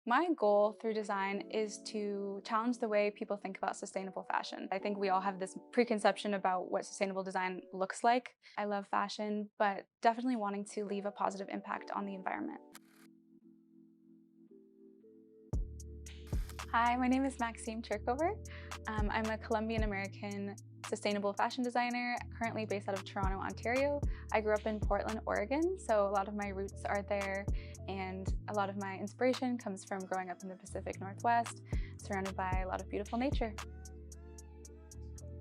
My goal through design is to challenge the way people think about sustainable fashion. I think we all have this preconception about what sustainable design looks like. I love fashion, but definitely wanting to leave a positive impact on the environment. Hi, my name is Maxime Chercover. I'm a Colombian-American sustainable fashion designer, currently based out of Toronto, Ontario. I grew up in Portland, Oregon, so a lot of my roots are there, and a lot of my inspiration comes from growing up in the Pacific Northwest, surrounded by a lot of beautiful nature.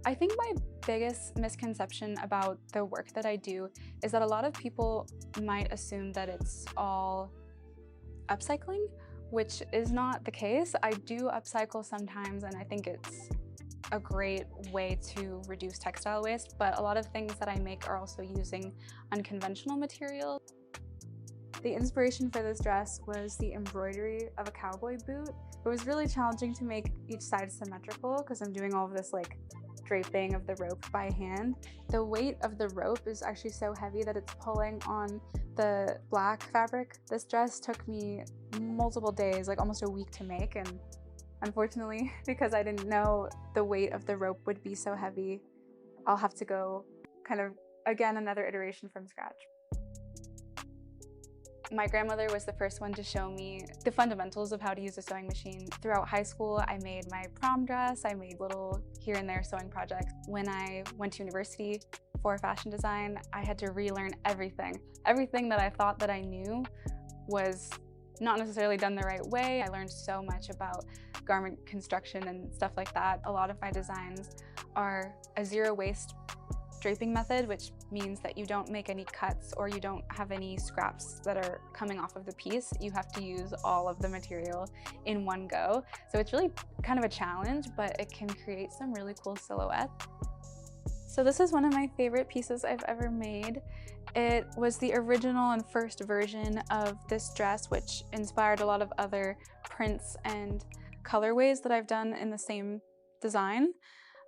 I think my biggest misconception about the work that I do is that a lot of people might assume that it's all upcycling, which is not the case. I do upcycle sometimes, and I think it's a great way to reduce textile waste, but a lot of things that I make are also using unconventional materials. The inspiration for this dress was the embroidery of a cowboy boot. It was really challenging to make each side symmetrical because I'm doing all of this draping of the rope by hand. The weight of the rope is actually so heavy that it's pulling on the black fabric. This dress took me multiple days, almost a week to make, and unfortunately, because I didn't know the weight of the rope would be so heavy, I'll have to go again, another iteration from scratch. My grandmother was the first one to show me the fundamentals of how to use a sewing machine. Throughout high school, I made my prom dress, I made little here and there sewing projects. When I went to university for fashion design, I had to relearn everything. Everything that I thought that I knew was not necessarily done the right way. I learned so much about garment construction and stuff like that. A lot of my designs are a zero waste draping method, which means that you don't make any cuts or you don't have any scraps that are coming off of the piece. You have to use all of the material in one go. So it's really kind of a challenge, but it can create some really cool silhouettes. So this is one of my favorite pieces I've ever made. It was the original and first version of this dress, which inspired a lot of other prints and colorways that I've done in the same design.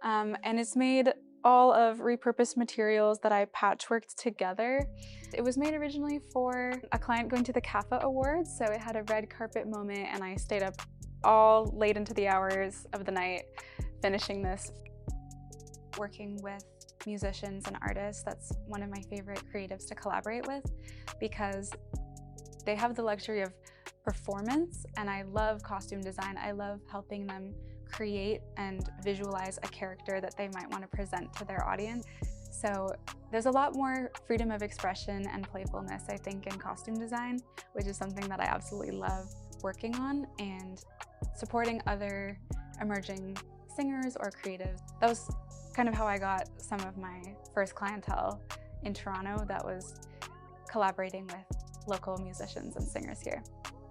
And it's made all of repurposed materials that I patchworked together. It was made originally for a client going to the CAFA Awards, so it had a red carpet moment, and I stayed up all late into the hours of the night finishing this. Working with musicians and artists, that's one of my favorite creatives to collaborate with because they have the luxury of performance, and I love costume design. I love helping them create and visualize a character that they might want to present to their audience. So there's a lot more freedom of expression and playfulness, I think, in costume design, which is something that I absolutely love working on, and supporting other emerging singers or creatives. That was kind of how I got some of my first clientele in Toronto. That was collaborating with local musicians and singers here.